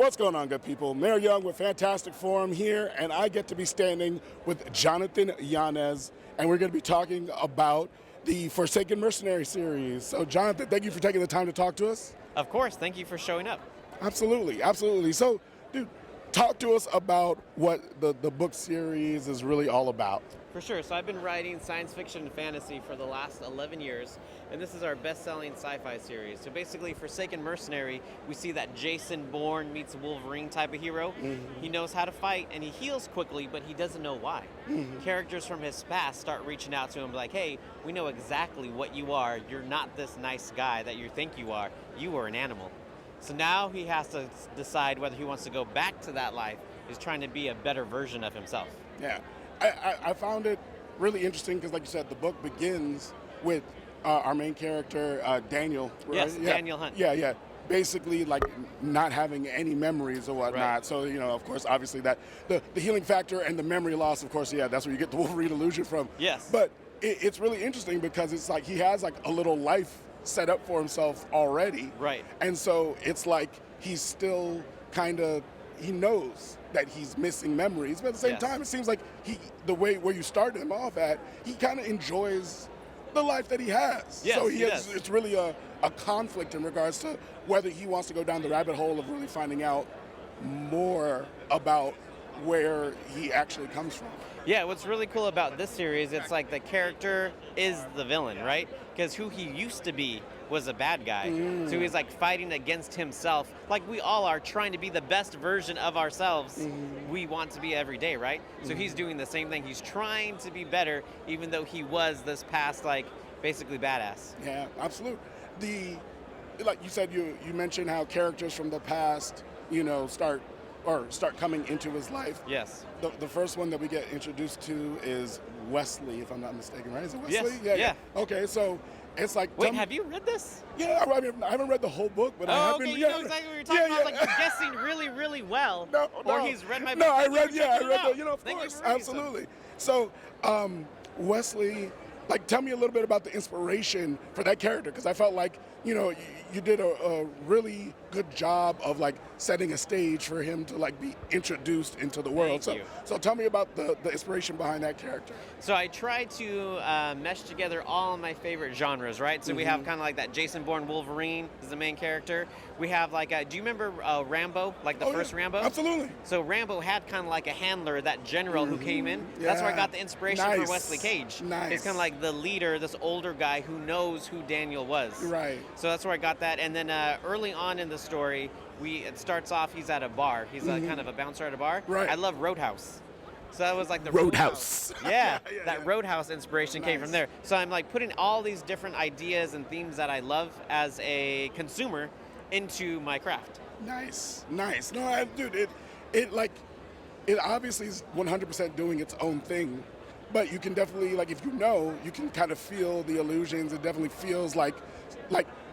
What's going on, good people? Mayor Young with Fantastic Forum here, and I get to be standing with Jonathan Yanez, and we're going to be talking about the Forsaken Mercenary series. So, Jonathan, thank you for taking the time to talk to us. Of course, thank you for showing up. Absolutely, absolutely. So, dude, talk to us about what the book series is really all about. For sure. So I've been writing science fiction and fantasy for the last 11 years, and this is our best-selling sci-fi series. So basically, Forsaken Mercenary, we see that Jason Bourne meets Wolverine type of hero. He knows how to fight, and he heals quickly, but he doesn't know why. Characters from his past start reaching out to him like, hey, we know exactly what you are. You're not this nice guy that you think you are. You are an animal. So now he has to decide whether he wants to go back to that life, is trying to be a better version of himself. Yeah. I found it really interesting because, like you said, the book begins with our main character, Daniel. Right? Yes, yeah. Daniel Hunt. Yeah. Basically, like, not having any memories or whatnot. Right. So, of course, obviously that the healing factor and the memory loss, of course, that's where you get the Wolverine illusion from. Yes. But it's really interesting because it's like he has, like, a little life set up for himself already. Right. And so it's like he's still kind of, he knows that he's missing memories, but at the same time, it seems like the way where you started him off at, he kind of enjoys the life that he has. Yes, so he does. it's really a conflict in regards to whether he wants to go down the rabbit hole of really finding out more about where he actually comes from. Yeah, what's really cool about this series, it's like the character is the villain, right? Because who he used to be was a bad guy. So he's like fighting against himself, like we all are, trying to be the best version of ourselves we want to be every day, right? So he's doing the same thing. He's trying to be better, even though he was this past, like, basically badass. Yeah, absolutely. Like you said, you mentioned how characters from the past, start coming into his life. Yes. The first one that we get introduced to is Wesley, if I'm not mistaken, right? Is it Wesley? Yes. Yeah. Okay, so it's like... Wait, have you read this? Yeah, I haven't read the whole book, but I have been... Okay, you know exactly what you're talking about. Like, you're guessing really, really well. Or he's read my book. No, I read the... Of Thank course, you for absolutely. So, Wesley... Like, tell me a little bit about the inspiration for that character, because I felt like, you did a really good job of, like, setting a stage for him to, like, be introduced into the world. Thank you. So tell me about the inspiration behind that character. So I tried to mesh together all of my favorite genres, right? So we have kind of like that Jason Bourne Wolverine is the main character. We have like, do you remember Rambo, like the first Rambo? Absolutely. So Rambo had kind of like a handler, that general who came in. That's where I got the inspiration for Wesley Cage. Nice. He's kind of like the leader, this older guy who knows who Daniel was. Right. So that's where I got that. And then early on in the story, it starts off, he's at a bar. He's kind of a bouncer at a bar. Right. I love Roadhouse. So that was like the Roadhouse. Yeah, that Roadhouse inspiration came from there. So I'm like putting all these different ideas and themes that I love as a consumer into my craft. Nice. No, dude, it obviously is 100% doing its own thing, but you can definitely, like, if you can kind of feel the illusions. It definitely feels like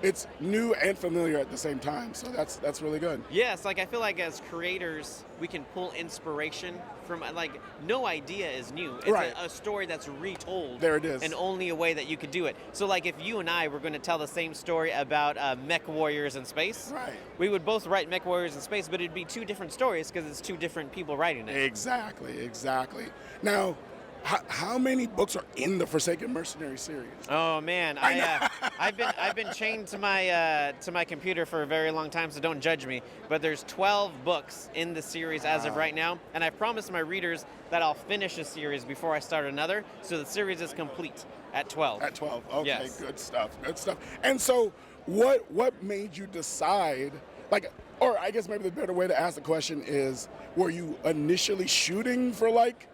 it's new and familiar at the same time. So that's really good. Yes, like I feel like as creators, we can pull inspiration from, like, no idea is new. It's a story that's retold. There it is. And only a way that you could do it. So like if you and I were going to tell the same story about mech warriors in space, we would both write mech warriors in space, but it'd be two different stories because it's two different people writing it. Exactly. Now, how many books are in the Forsaken Mercenary series? Oh man, I've been chained to my computer for a very long time, so don't judge me. But there's 12 books in the series as of right now, and I promised my readers that I'll finish a series before I start another. So the series is complete at 12. At 12, okay, yes. Good stuff. And so, what made you decide? Like, or I guess maybe the better way to ask the question is: were you initially shooting for like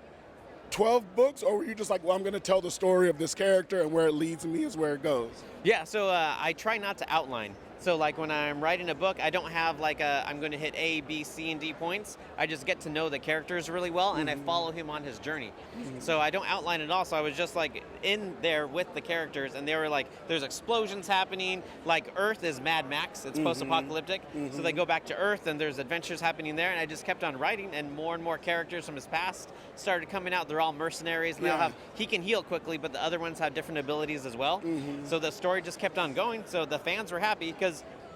12 books, or were you just like, well, I'm going to tell the story of this character, and where it leads me is where it goes? Yeah, so I try not to outline. So like when I'm writing a book, I don't have like I'm going to hit A, B, C, and D points. I just get to know the characters really well, and I follow him on his journey. So I don't outline at all. So I was just like in there with the characters, and they were like, there's explosions happening. Like Earth is Mad Max. It's post-apocalyptic. So they go back to Earth, and there's adventures happening there. And I just kept on writing, and more characters from his past started coming out. They're all mercenaries, and he can heal quickly, but the other ones have different abilities as well. So the story just kept on going. So the fans were happy because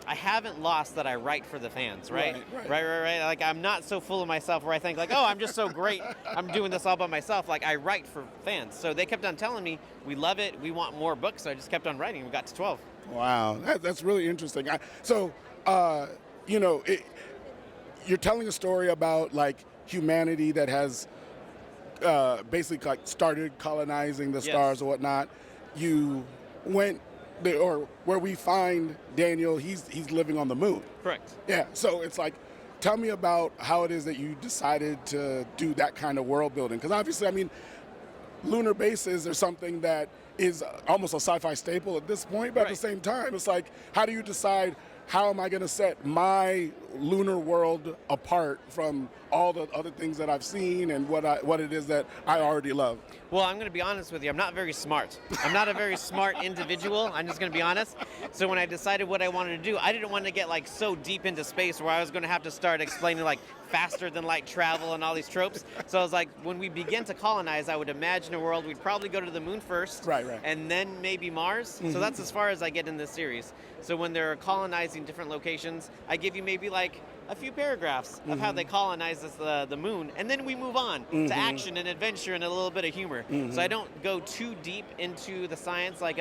I haven't lost that I write for the fans, right? Right. Like, I'm not so full of myself where I think, like, oh, I'm just so great, I'm doing this all by myself. Like, I write for fans. So they kept on telling me, we love it, we want more books. So I just kept on writing. We got to 12. Wow, that's really interesting. You know, you're telling a story about like humanity that has basically like started colonizing the stars or whatnot. You went there, or where we find Daniel, he's living on the moon. Correct. Yeah. So it's like, tell me about how it is that you decided to do that kind of world building. Because obviously, I mean, lunar bases are something that is almost a sci-fi staple at this point, but at the same time, it's like, how do you decide, how am I going to set my lunar world apart from all the other things that I've seen and what it is that I already love? Well, I'm going to be honest with you. I'm not very smart. I'm not a very smart individual. I'm just going to be honest. So when I decided what I wanted to do, I didn't want to get like so deep into space where I was going to have to start explaining like faster than light travel and all these tropes. So I was like, when we begin to colonize, I would imagine a world we'd probably go to the moon first, and then maybe Mars. So that's as far as I get in this series. So when they're colonizing different locations, I give you maybe like a few paragraphs of how they colonize the moon, and then we move on to action and adventure and a little bit of humor. So I don't go too deep into the science like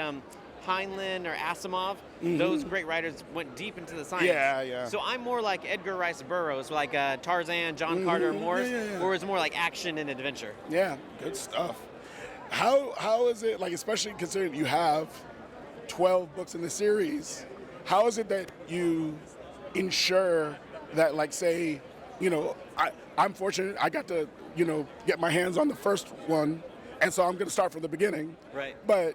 Heinlein or Asimov. Those great writers went deep into the science. Yeah. So I'm more like Edgar Rice Burroughs, like Tarzan, John Carter, Morse, or it's more like action and adventure. Yeah, good stuff. How is it, like, especially considering you have 12 books in the series, how is it that you ensure that, like, say, you know, I'm fortunate I got to, you know, get my hands on the first one, and so I'm going to start from the beginning. Right. But,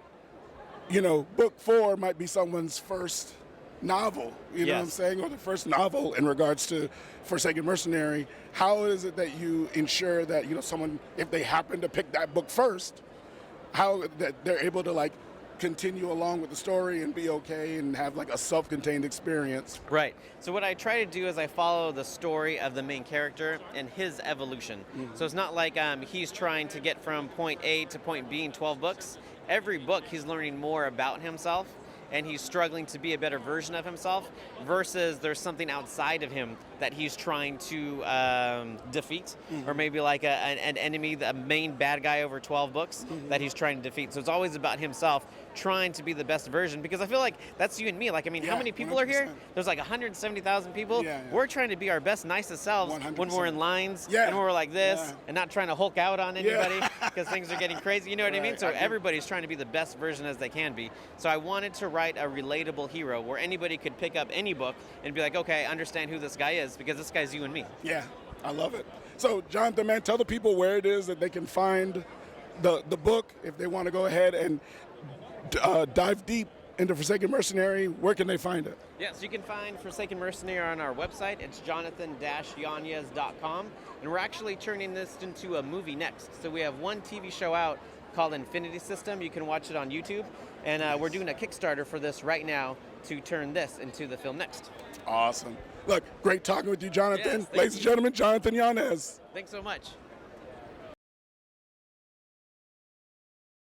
you know, book 4 might be someone's first novel, you know what I'm saying, or the first novel in regards to Forsaken Mercenary. How is it that you ensure that, you know, someone, if they happen to pick that book first, how that they're able to, like, continue along with the story and be okay and have like a self-contained experience? Right. So what I try to do is I follow the story of the main character and his evolution. So it's not like he's trying to get from point A to point B in 12 books. Every book he's learning more about himself, and he's struggling to be a better version of himself, versus there's something outside of him that he's trying to defeat, or maybe like an enemy, the main bad guy over 12 books that he's trying to defeat. So it's always about himself trying to be the best version, because I feel like that's you and me. Like, I mean, how many people 100%. are here? There's like 170,000 people. We're trying to be our best, nicest selves 100%. when we're in lines and we're like this and not trying to Hulk out on anybody because things are getting crazy. You know what I mean? So everybody's trying to be the best version as they can be. So I wanted to write a relatable hero where anybody could pick up any book and be like, okay, I understand who this guy is, because this guy's you and me. Yeah, I love it. So, Jonathan, man, tell the people where it is that they can find the book if they want to go ahead and dive deep into Forsaken Mercenary. Where can they find it? Yes, you can find Forsaken Mercenary on our website. It's jonathan-yanez.com. And we're actually turning this into a movie next. So we have one TV show out called Infinity System. You can watch it on YouTube. And we're doing a Kickstarter for this right now to turn this into the film next. Awesome. Look, great talking with you, Jonathan. Yes, Ladies and gentlemen, Jonathan Yanez. Thanks so much.